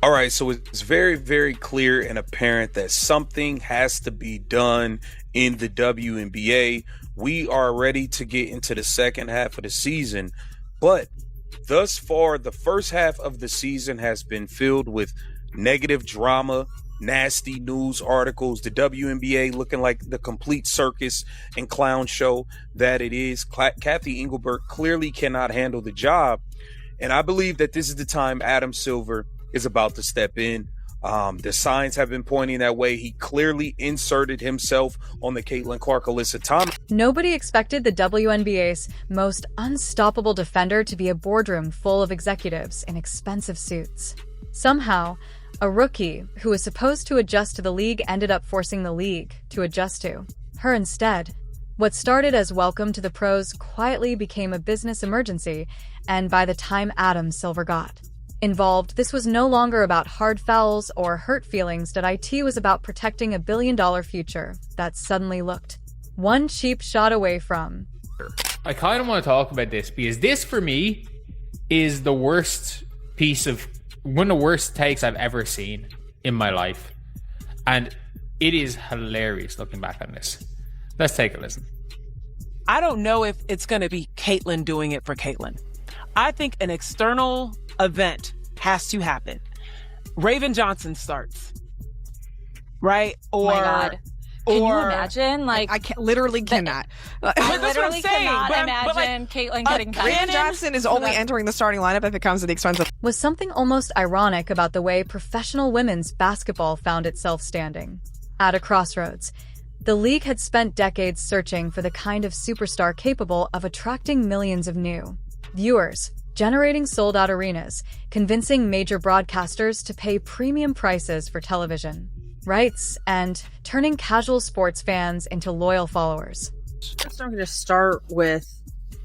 All right, so it's very, very clear and apparent that something has to be done in the WNBA. We are ready to get into the second half of the season, but thus far, the first half of the season has been filled with negative drama, nasty news articles, the WNBA looking like the complete circus and clown show that it is. Kathy Engelbert clearly cannot handle the job, and I believe that this is the time Adam Silver is about to step in. The signs have been pointing that way. He clearly inserted himself on the Caitlin Clark-Alyssa Thomas. Nobody expected the WNBA's most unstoppable defender to be a boardroom full of executives in expensive suits. Somehow, a rookie who was supposed to adjust to the league ended up forcing the league to adjust to her instead. What started as welcome to the pros quietly became a business emergency, and by the time Adam Silver got involved, this was no longer about hard fouls or hurt feelings. IT was about protecting a billion-dollar future that suddenly looked one cheap shot away from. I kind of want to talk about this because this, for me, is the worst one of the worst takes I've ever seen in my life. And it is hilarious looking back on this. Let's take a listen. I don't know if it's going to be Caitlin doing it for Caitlin. I think an external event has to happen. Raven Johnson starts, right? Or, oh my God. Can you imagine? Like, I literally cannot. I literally cannot imagine Caitlin getting cut. Raven Johnson is only entering the starting lineup if it comes at the expense of... Was something almost ironic about the way professional women's basketball found itself standing. At a crossroads, the league had spent decades searching for the kind of superstar capable of attracting millions of new viewers, generating sold-out arenas, convincing major broadcasters to pay premium prices for television rights, and turning casual sports fans into loyal followers. I'm going to start with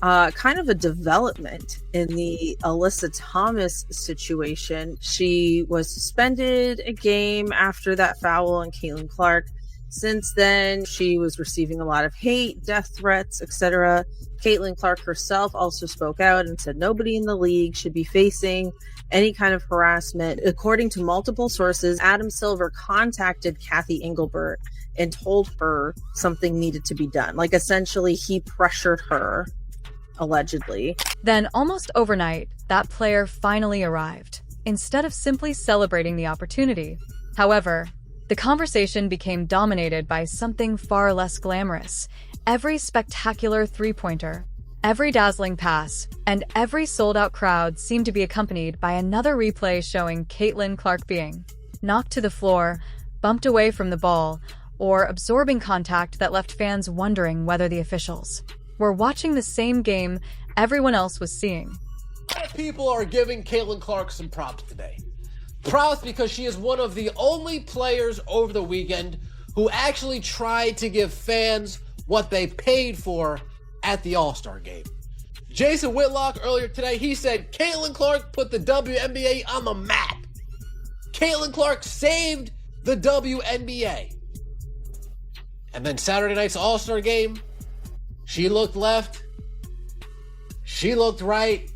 kind of a development in the Alyssa Thomas situation. She was suspended a game after that foul on Caitlin Clark. Since then, she was receiving a lot of hate, death threats, etc. Caitlin Clark herself also spoke out and said nobody in the league should be facing any kind of harassment. According to multiple sources, Adam Silver contacted Kathy Engelbert and told her something needed to be done. Like, essentially, he pressured her, allegedly. Then, almost overnight, that player finally arrived, instead of simply celebrating the opportunity. However, the conversation became dominated by something far less glamorous. Every spectacular three-pointer, every dazzling pass, and every sold-out crowd seemed to be accompanied by another replay showing Caitlin Clark being knocked to the floor, bumped away from the ball, or absorbing contact that left fans wondering whether the officials were watching the same game everyone else was seeing. A lot of people are giving Caitlin Clark some props today. Props because she is one of the only players over the weekend who actually tried to give fans what they paid for at the All-Star game. Jason Whitlock earlier today, he said Caitlin Clark put the WNBA on the map. Caitlin Clark saved the WNBA. And then Saturday night's All-Star game, she looked left, she looked right,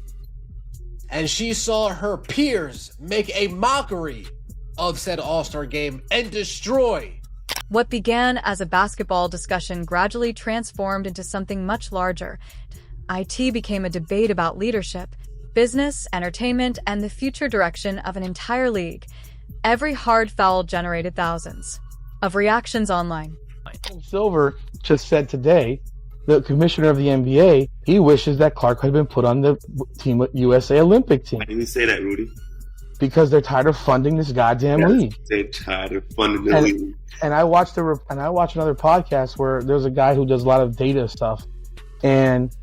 and she saw her peers make a mockery of said All-Star game and destroy. What began as a basketball discussion gradually transformed into something much larger. IT became a debate about leadership, business, entertainment, and the future direction of an entire league. Every hard foul generated thousands of reactions online. Silver just said today, the commissioner of the NBA, he wishes that Clark had been put on the team USA Olympic team. Why didn't you say that, Rudy? Because they're tired of funding this goddamn league. They're tired of funding the league. And I watched another podcast where there's a guy who does a lot of data stuff, and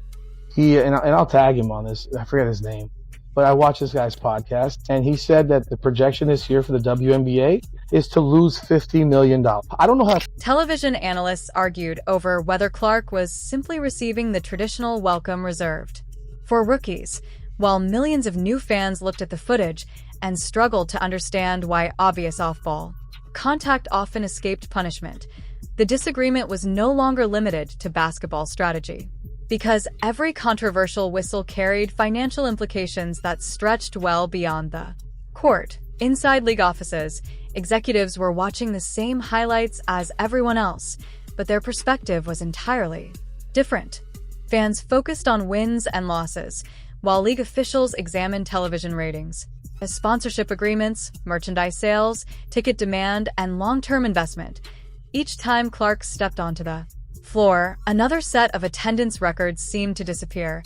I'll tag him on this. I forget his name, but I watched this guy's podcast, and he said that the projection this year for the WNBA is to lose $50 million. I don't know how. Television analysts argued over whether Clark was simply receiving the traditional welcome reserved for rookies, while millions of new fans looked at the footage and struggled to understand why obvious off-ball contact often escaped punishment. The disagreement was no longer limited to basketball strategy, because every controversial whistle carried financial implications that stretched well beyond the court. Inside league offices, executives were watching the same highlights as everyone else, but their perspective was entirely different. Fans focused on wins and losses, while league officials examined television ratings, sponsorship agreements, merchandise sales, ticket demand, and long-term investment. Each time Clark stepped onto the floor, another set of attendance records seemed to disappear.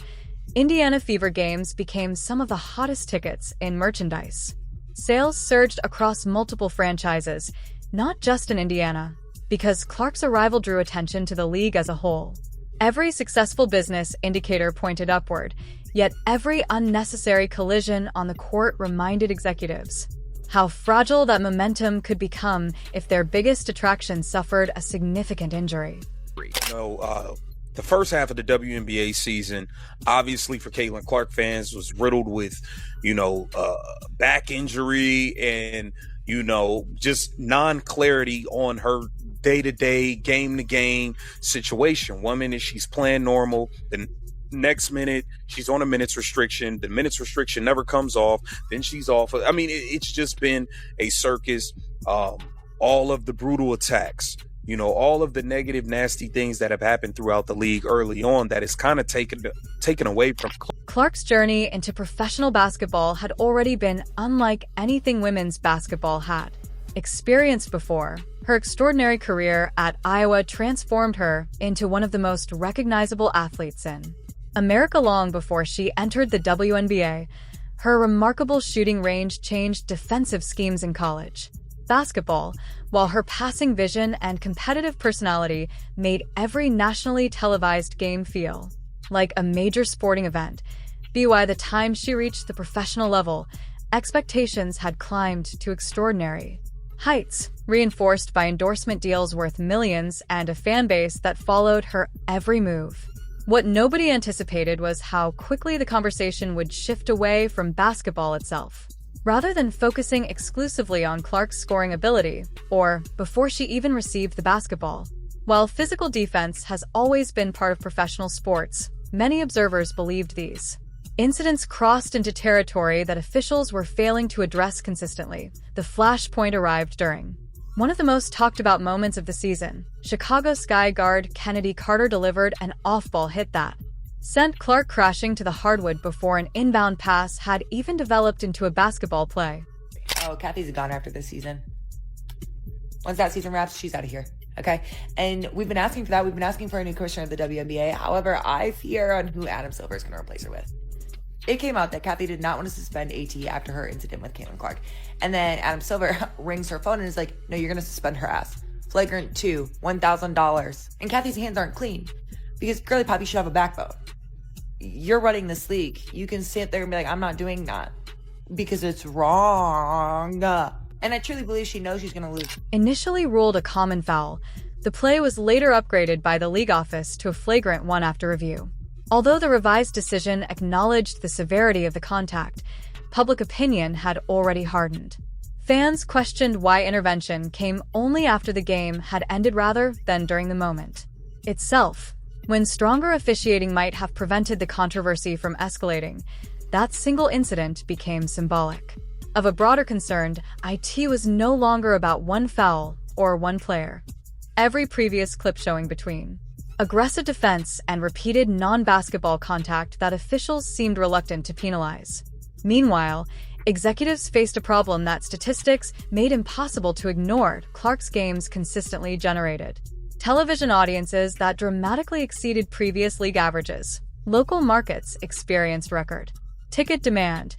Indiana Fever games became some of the hottest tickets in merchandise. Sales surged across multiple franchises, not just in Indiana, because Clark's arrival drew attention to the league as a whole. Every successful business indicator pointed upward, yet every unnecessary collision on the court reminded executives how fragile that momentum could become if their biggest attraction suffered a significant injury. The first half of the WNBA season, obviously for Caitlin Clark fans, was riddled with, back injury and, just non-clarity on her day-to-day, game-to-game situation. 1 minute she's playing normal, the next minute she's on a minutes restriction. The minutes restriction never comes off. Then she's off. I mean, it's just been a circus. All of the brutal attacks, all of the negative, nasty things that have happened throughout the league early on that is kind of taken away from Clark's journey into professional basketball had already been unlike anything women's basketball had experienced before. Her extraordinary career at Iowa transformed her into one of the most recognizable athletes in America. Long before she entered the WNBA, her remarkable shooting range changed defensive schemes in college basketball, while her passing vision and competitive personality made every nationally televised game feel like a major sporting event. By the time she reached the professional level, expectations had climbed to extraordinary heights, reinforced by endorsement deals worth millions and a fan base that followed her every move. What nobody anticipated was how quickly the conversation would shift away from basketball itself. Rather than focusing exclusively on Clark's scoring ability, or before she even received the basketball. While physical defense has always been part of professional sports, many observers believed these incidents crossed into territory that officials were failing to address consistently. The flashpoint arrived during one of the most talked about moments of the season. Chicago Sky guard Kennedy Carter delivered an off-ball hit that sent Clark crashing to the hardwood before an inbound pass had even developed into a basketball play. Oh, Kathy's a goner after this season. Once that season wraps, she's out of here. Okay? And we've been asking for that. We've been asking for a new commissioner of the WNBA. However, I fear on who Adam Silver is going to replace her with. It came out that Kathy did not want to suspend AT after her incident with Caitlin Clark. And then Adam Silver rings her phone and is like, no, you're going to suspend her ass. Flagrant 2, $1,000. And Kathy's hands aren't clean. Because girly pop, you should have a backbone. You're running this league. You can sit there and be like, I'm not doing that. Because it's wrong. And I truly believe she knows she's going to lose. Initially ruled a common foul, the play was later upgraded by the league office to a flagrant one after review. Although the revised decision acknowledged the severity of the contact, public opinion had already hardened. Fans questioned why intervention came only after the game had ended rather than during the moment itself. When stronger officiating might have prevented the controversy from escalating, that single incident became symbolic of a broader concern. IT was no longer about one foul or one player. Every previous clip showing between aggressive defense and repeated non-basketball contact that officials seemed reluctant to penalize. Meanwhile, executives faced a problem that statistics made impossible to ignore. Clark's games consistently generated television audiences that dramatically exceeded previous league averages. Local markets experienced record ticket demand.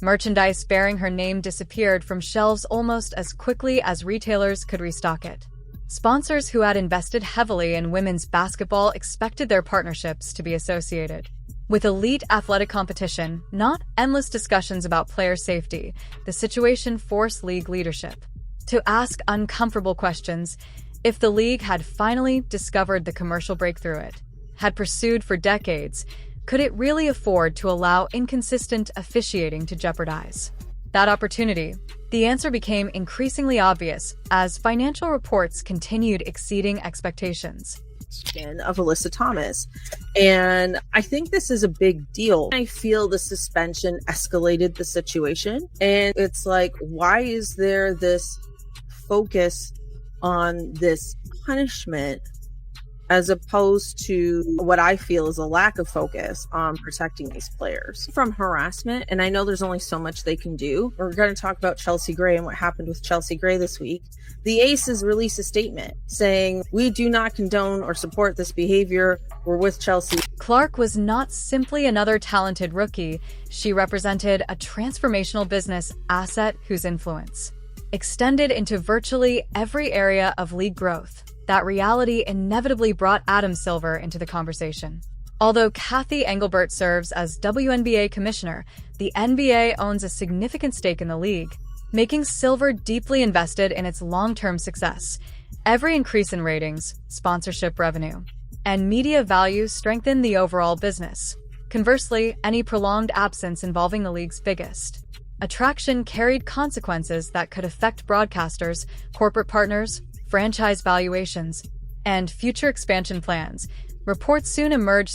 Merchandise bearing her name disappeared from shelves almost as quickly as retailers could restock it. Sponsors who had invested heavily in women's basketball expected their partnerships to be associated with elite athletic competition, not endless discussions about player safety. The situation forced league leadership to ask uncomfortable questions. If the league had finally discovered the commercial breakthrough it had pursued for decades, could it really afford to allow inconsistent officiating to jeopardize that opportunity? The answer became increasingly obvious as financial reports continued exceeding expectations. of Alyssa Thomas. And I think this is a big deal. I feel the suspension escalated the situation. And it's like, why is there this focus on this punishment as opposed to what I feel is a lack of focus on protecting these players from harassment? And I know there's only so much they can do. We're going to talk about Chelsea Gray and what happened with Chelsea Gray this week. The Aces released a statement saying, "We do not condone or support this behavior. We're with Chelsea." Clark was not simply another talented rookie. She represented a transformational business asset whose influence extended into virtually every area of league growth. That reality inevitably brought Adam Silver into the conversation. Although Kathy Engelbert serves as WNBA commissioner, the NBA owns a significant stake in the league, making Silver deeply invested in its long-term success. Every increase in ratings, sponsorship revenue, and media value strengthen the overall business. Conversely, any prolonged absence involving the league's biggest attraction carried consequences that could affect broadcasters, corporate partners, franchise valuations, and future expansion plans. Reports soon emerged